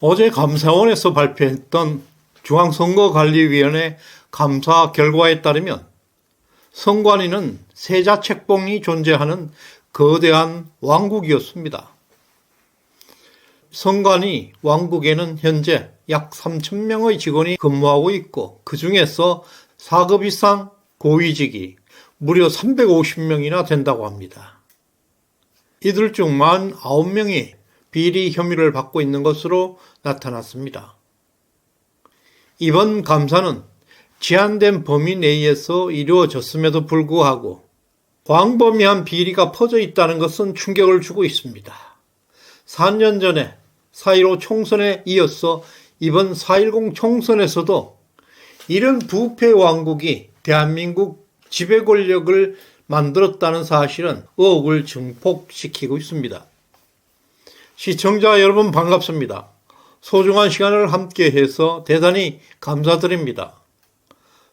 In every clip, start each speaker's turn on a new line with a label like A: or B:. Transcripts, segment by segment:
A: 어제 감사원에서 발표했던 중앙선거관리위원회 감사 결과에 따르면 선관위는 세자책봉이 존재하는 거대한 왕국이었습니다. 선관위 왕국에는 현재 약 3,000명의 직원이 근무하고 있고 그 중에서 4급 이상 고위직이 무려 350명이나 된다고 합니다. 이들 중 49명이 비리 혐의를 받고 있는 것으로 나타났습니다. 이번 감사는 제한된 범위 내에서 이루어졌음에도 불구하고 광범위한 비리가 퍼져 있다는 것은 충격을 주고 있습니다. 4년 전에 4.15 총선에 이어서 이번 4.10 총선에서도 이런 부패 왕국이 대한민국 지배 권력을 만들었다는 사실은 의혹을 증폭시키고 있습니다. 시청자 여러분 반갑습니다. 소중한 시간을 함께해서 대단히 감사드립니다.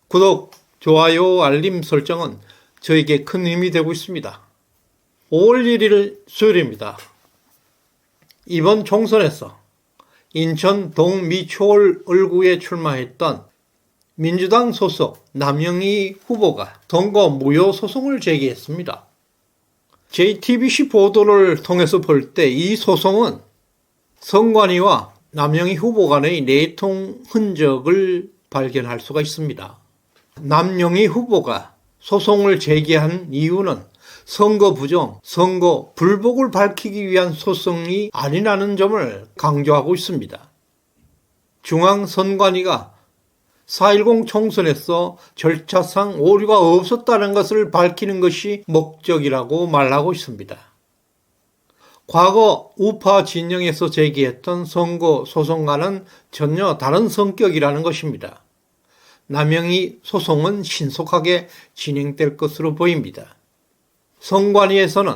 A: 구독, 좋아요, 알림 설정은 저에게 큰 힘이 되고 있습니다. 5월 1일 수요일입니다. 이번 총선에서 인천 동미추홀 을구에 출마했던 민주당 소속 남영희 후보가 선거 무효 소송을 제기했습니다. JTBC 보도를 통해서 볼 때 이 소송은 선관위와 남영희 후보 간의 내통 흔적을 발견할 수가 있습니다. 남영희 후보가 소송을 제기한 이유는 선거 부정, 선거 불복을 밝히기 위한 소송이 아니라는 점을 강조하고 있습니다. 중앙선관위가 4.10 총선에서 절차상 오류가 없었다는 것을 밝히는 것이 목적이라고 말하고 있습니다. 과거 우파 진영에서 제기했던 선거 소송과는 전혀 다른 성격이라는 것입니다. 남영희 소송은 신속하게 진행될 것으로 보입니다. 선관위에서는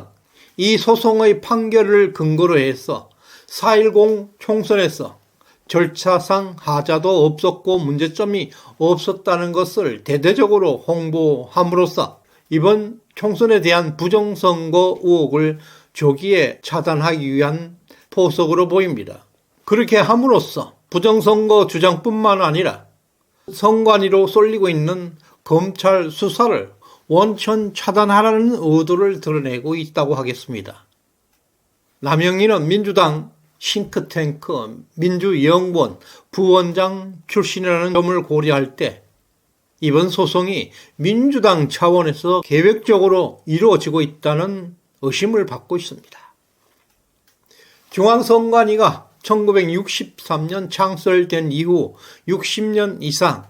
A: 이 소송의 판결을 근거로 해서 4.10 총선에서 절차상 하자도 없었고 문제점이 없었다는 것을 대대적으로 홍보함으로써 이번 총선에 대한 부정선거 의혹을 조기에 차단하기 위한 포석으로 보입니다. 그렇게 함으로써 부정선거 주장뿐만 아니라 선관위로 쏠리고 있는 검찰 수사를 원천 차단하라는 의도를 드러내고 있다고 하겠습니다. 남영희는 민주당 싱크탱크 민주연구원 부원장 출신이라는 점을 고려할 때 이번 소송이 민주당 차원에서 계획적으로 이루어지고 있다는 의심을 받고 있습니다. 중앙선관위가 1963년 창설된 이후 60년 이상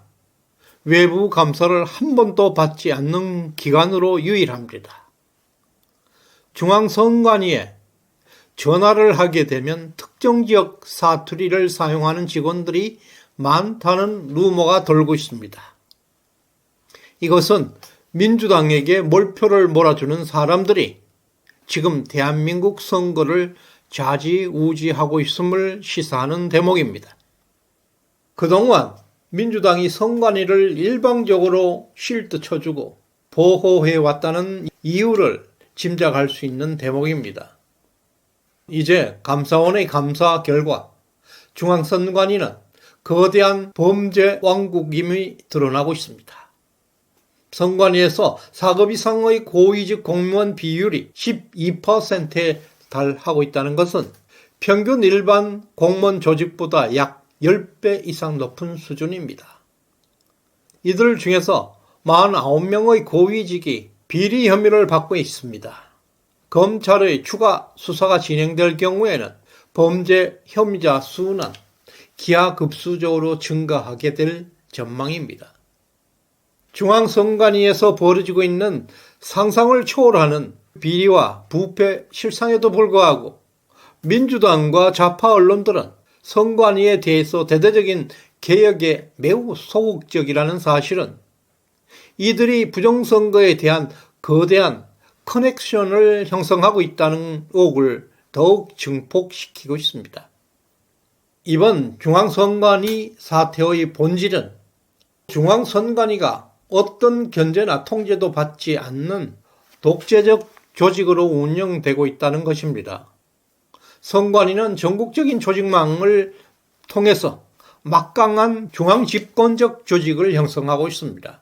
A: 외부 감사를 한 번도 받지 않는 기관으로 유일합니다. 중앙선관위에 전화를 하게 되면 특정 지역 사투리를 사용하는 직원들이 많다는 루머가 돌고 있습니다. 이것은 민주당에게 몰표를 몰아주는 사람들이 지금 대한민국 선거를 좌지우지하고 있음을 시사하는 대목입니다. 그동안 민주당이 선관위를 일방적으로 실드 쳐주고 보호해왔다는 이유를 짐작할 수 있는 대목입니다. 이제 감사원의 감사 결과 중앙선관위는 거대한 범죄 왕국임이 드러나고 있습니다. 선관위에서 4급 이상의 고위직 공무원 비율이 12%에 달하고 있다는 것은 평균 일반 공무원 조직보다 약 10배 이상 높은 수준입니다. 이들 중에서 49명의 고위직이 비리 혐의를 받고 있습니다. 검찰의 추가 수사가 진행될 경우에는 범죄 혐의자 수는 기하급수적으로 증가하게 될 전망입니다. 중앙선관위에서 벌어지고 있는 상상을 초월하는 비리와 부패 실상에도 불구하고 민주당과 좌파 언론들은 선관위에 대해서 대대적인 개혁에 매우 소극적이라는 사실은 이들이 부정선거에 대한 거대한 커넥션을 형성하고 있다는 의혹을 더욱 증폭시키고 있습니다. 이번 중앙선관위 사태의 본질은 중앙선관위가 어떤 견제나 통제도 받지 않는 독재적 조직으로 운영되고 있다는 것입니다. 선관위는 전국적인 조직망을 통해서 막강한 중앙집권적 조직을 형성하고 있습니다.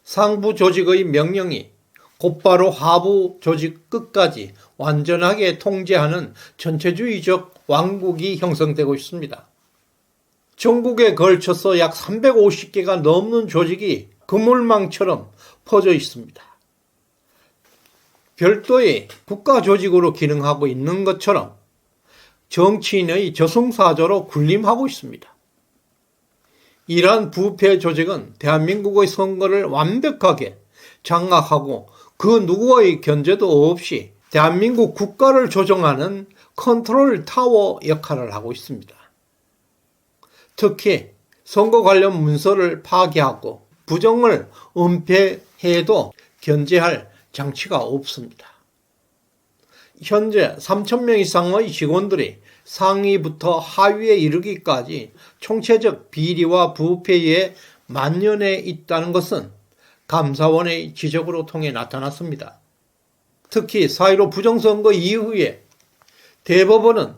A: 상부 조직의 명령이 곧바로 하부 조직 끝까지 완전하게 통제하는 전체주의적 왕국이 형성되고 있습니다. 전국에 걸쳐서 약 350개가 넘는 조직이 그물망처럼 퍼져 있습니다. 별도의 국가 조직으로 기능하고 있는 것처럼 정치인의 저승사자로 군림하고 있습니다. 이러한 부패 조직은 대한민국의 선거를 완벽하게 장악하고 그 누구의 견제도 없이 대한민국 국가를 조정하는 컨트롤 타워 역할을 하고 있습니다. 특히 선거 관련 문서를 파기하고 부정을 은폐해도 견제할 장치가 없습니다. 현재 3,000명 이상의 직원들이 상위부터 하위에 이르기까지 총체적 비리와 부패에 만연해 있다는 것은 감사원의 지적으로 통해 나타났습니다. 특히 4.15 부정선거 이후에 대법원은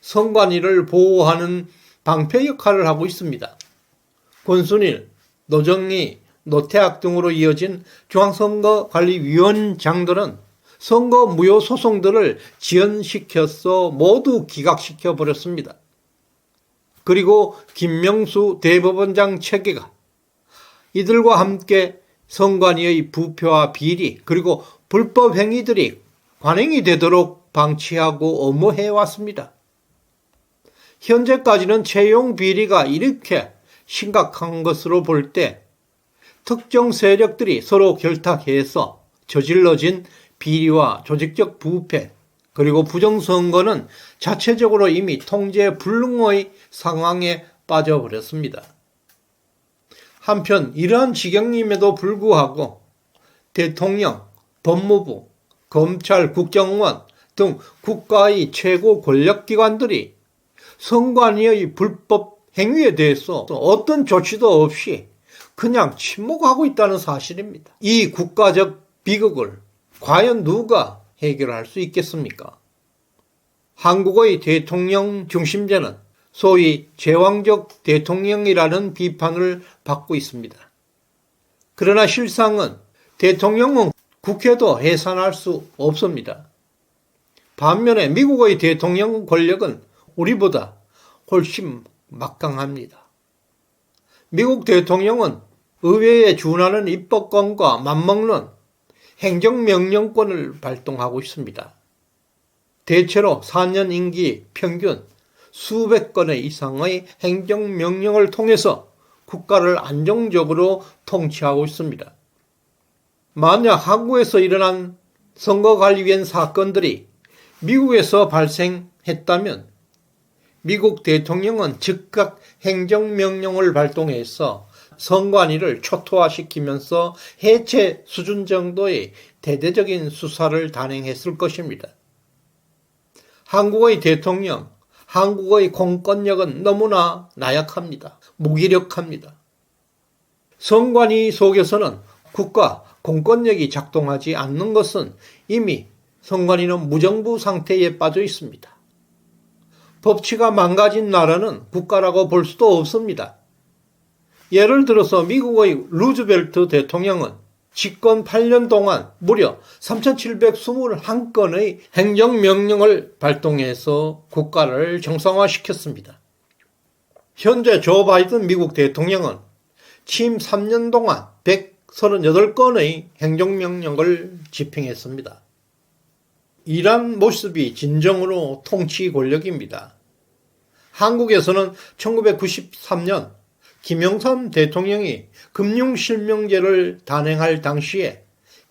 A: 선관위를 보호하는 방패 역할을 하고 있습니다. 권순일, 노정희, 노태악 등으로 이어진 중앙선거관리위원장들은 선거 무효 소송들을 지연시켜서 모두 기각시켜 버렸습니다. 그리고 김명수 대법원장 체계가 이들과 함께 선관위의 부패와 비리 그리고 불법 행위들이 관행이 되도록 방치하고 엄호해 왔습니다. 현재까지는 채용 비리가 이렇게 심각한 것으로 볼 때 특정 세력들이 서로 결탁해서 저질러진 비리와 조직적 부패 그리고 부정선거는 자체적으로 이미 통제 불능의 상황에 빠져버렸습니다. 한편 이러한 지경임에도 불구하고 대통령, 법무부, 검찰, 국정원 등 국가의 최고 권력기관들이 선관위의 불법 행위에 대해서 어떤 조치도 없이 그냥 침묵하고 있다는 사실입니다. 이 국가적 비극을 과연 누가 해결할 수 있겠습니까? 한국의 대통령 중심제는 소위 제왕적 대통령이라는 비판을 받고 있습니다. 그러나 실상은 대통령은 국회도 해산할 수 없습니다. 반면에 미국의 대통령 권력은 우리보다 훨씬 막강합니다. 미국 대통령은 의회에 준하는 입법권과 맞먹는 행정명령권을 발동하고 있습니다. 대체로 4년 임기 평균 수백 건의 이상의 행정명령을 통해서 국가를 안정적으로 통치하고 있습니다. 만약 한국에서 일어난 선거관리위원 사건들이 미국에서 발생했다면 미국 대통령은 즉각 행정명령을 발동해서 선관위를 초토화시키면서 해체 수준 정도의 대대적인 수사를 단행했을 것입니다. 한국의 대통령, 한국의 공권력은 너무나 나약합니다. 무기력합니다. 선관위 속에서는 국가 공권력이 작동하지 않는 것은 이미 선관위는 무정부 상태에 빠져 있습니다. 법치가 망가진 나라는 국가라고 볼 수도 없습니다. 예를 들어서 미국의 루즈벨트 대통령은 집권 8년 동안 무려 3,721건의 행정명령을 발동해서 국가를 정상화시켰습니다. 현재 조 바이든 미국 대통령은 취임 3년 동안 138건의 행정명령을 집행했습니다. 이러한 모습이 진정으로 통치 권력입니다. 한국에서는 1993년 김영삼 대통령이 금융실명제를 단행할 당시에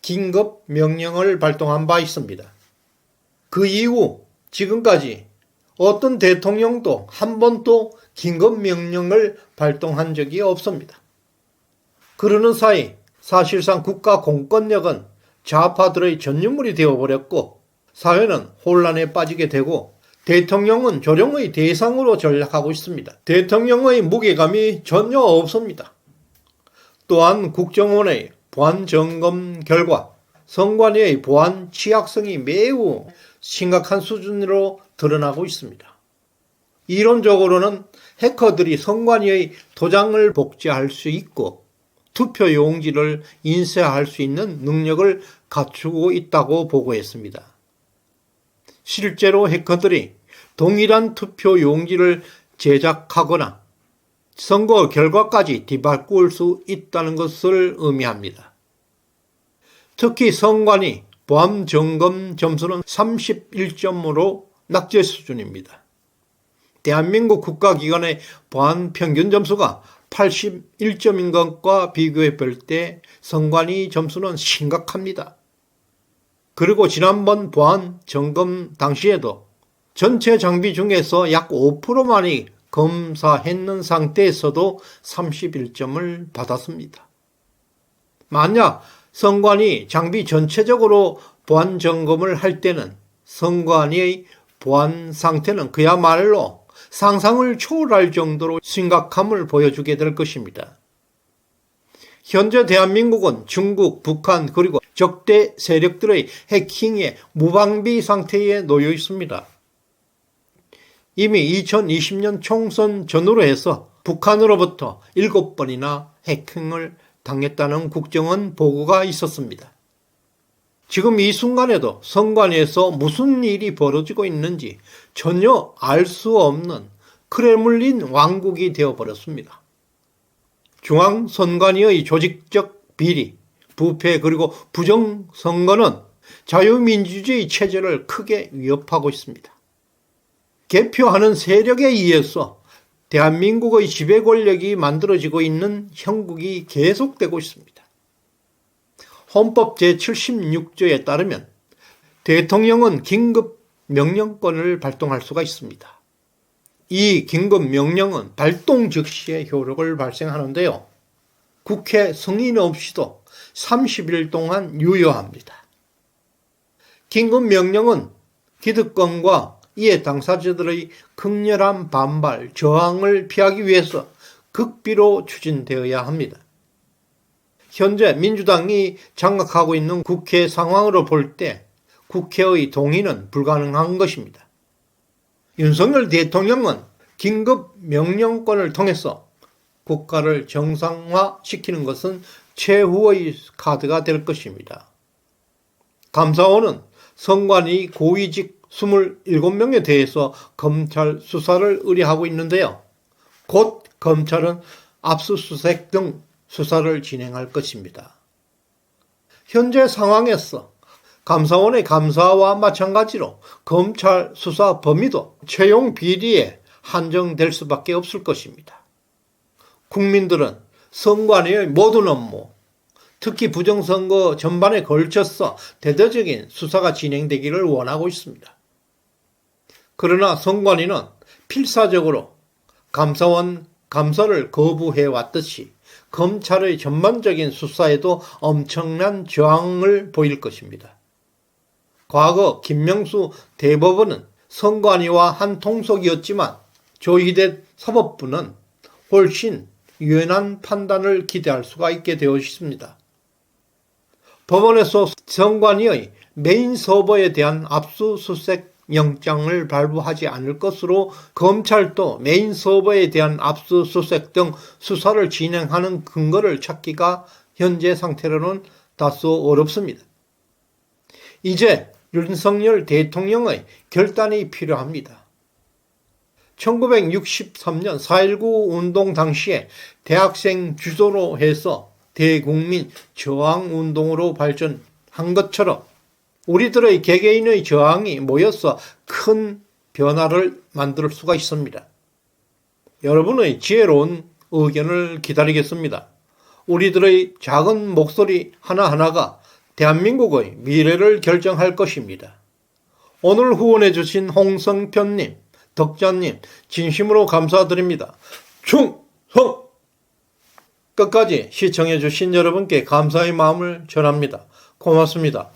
A: 긴급 명령을 발동한 바 있습니다. 그 이후 지금까지 어떤 대통령도 한 번도 긴급 명령을 발동한 적이 없습니다. 그러는 사이 사실상 국가 공권력은 좌파들의 전유물이 되어버렸고 사회는 혼란에 빠지게 되고 대통령은 조롱의 대상으로 전락하고 있습니다. 대통령의 무게감이 전혀 없습니다. 또한 국정원의 보안 점검 결과 선관위의 보안 취약성이 매우 심각한 수준으로 드러나고 있습니다. 이론적으로는 해커들이 선관위의 도장을 복제할 수 있고 투표 용지를 인쇄할 수 있는 능력을 갖추고 있다고 보고했습니다. 실제로 해커들이 동일한 투표 용지를 제작하거나 선거 결과까지 뒤바꿀 수 있다는 것을 의미합니다. 특히 선관위 보안 점검 점수는 31점으로 낙제 수준입니다. 대한민국 국가기관의 보안 평균 점수가 81점인 것과 비교해 볼 때 선관위 점수는 심각합니다. 그리고 지난번 보안 점검 당시에도 전체 장비 중에서 약 5%만이 검사했는 상태에서도 31점을 받았습니다. 만약 선관위 장비 전체적으로 보안 점검을 할 때는 선관위의 보안 상태는 그야말로 상상을 초월할 정도로 심각함을 보여주게 될 것입니다. 현재 대한민국은 중국, 북한 그리고 적대 세력들의 해킹에 무방비 상태에 놓여 있습니다. 이미 2020년 총선 전후로 해서 북한으로부터 7번이나 해킹을 당했다는 국정원 보고가 있었습니다. 지금 이 순간에도 선관위에서 무슨 일이 벌어지고 있는지 전혀 알 수 없는 크레물린 왕국이 되어버렸습니다. 중앙선관위의 조직적 비리, 부패 그리고 부정선거는 자유민주주의 체제를 크게 위협하고 있습니다. 개표하는 세력에 의해서 대한민국의 지배 권력이 만들어지고 있는 형국이 계속되고 있습니다. 헌법 제76조에 따르면 대통령은 긴급 명령권을 발동할 수가 있습니다. 이 긴급 명령은 발동 즉시에 효력을 발생하는데요. 국회 승인 없이도 30일 동안 유효합니다. 긴급 명령은 기득권과 이해 당사자들의 극렬한 반발, 저항을 피하기 위해서 극비로 추진되어야 합니다. 현재 민주당이 장악하고 있는 국회 상황으로 볼 때 국회의 동의는 불가능한 것입니다. 윤석열 대통령은 긴급 명령권을 통해서 국가를 정상화시키는 것은 최후의 카드가 될 것입니다. 감사원은 선관위 고위직 27명에 대해서 검찰 수사를 의뢰하고 있는데요. 곧 검찰은 압수수색 등 수사를 진행할 것입니다. 현재 상황에서 감사원의 감사와 마찬가지로 검찰 수사 범위도 채용 비리에 한정될 수밖에 없을 것입니다. 국민들은 선관위의 모든 업무, 특히 부정선거 전반에 걸쳐서 대대적인 수사가 진행되기를 원하고 있습니다. 그러나 선관위는 필사적으로 감사원 감사를 거부해 왔듯이 검찰의 전반적인 수사에도 엄청난 저항을 보일 것입니다. 과거 김명수 대법원은 선관위와 한 통속이었지만 조희대 사법부는 훨씬 유연한 판단을 기대할 수가 있게 되어 있습니다. 법원에서 선관위의 메인 서버에 대한 압수수색 영장을 발부하지 않을 것으로 검찰도 메인 서버에 대한 압수수색 등 수사를 진행하는 근거를 찾기가 현재 상태로는 다소 어렵습니다. 이제 윤석열 대통령의 결단이 필요합니다. 1963년 4.19 운동 당시에 대학생 주도로 해서 대국민 저항운동으로 발전한 것처럼 우리들의 개개인의 저항이 모여서 큰 변화를 만들 수가 있습니다. 여러분의 지혜로운 의견을 기다리겠습니다. 우리들의 작은 목소리 하나하나가 대한민국의 미래를 결정할 것입니다. 오늘 후원해 주신 홍성편님, 덕자님 진심으로 감사드립니다. 충성! 끝까지 시청해 주신 여러분께 감사의 마음을 전합니다. 고맙습니다.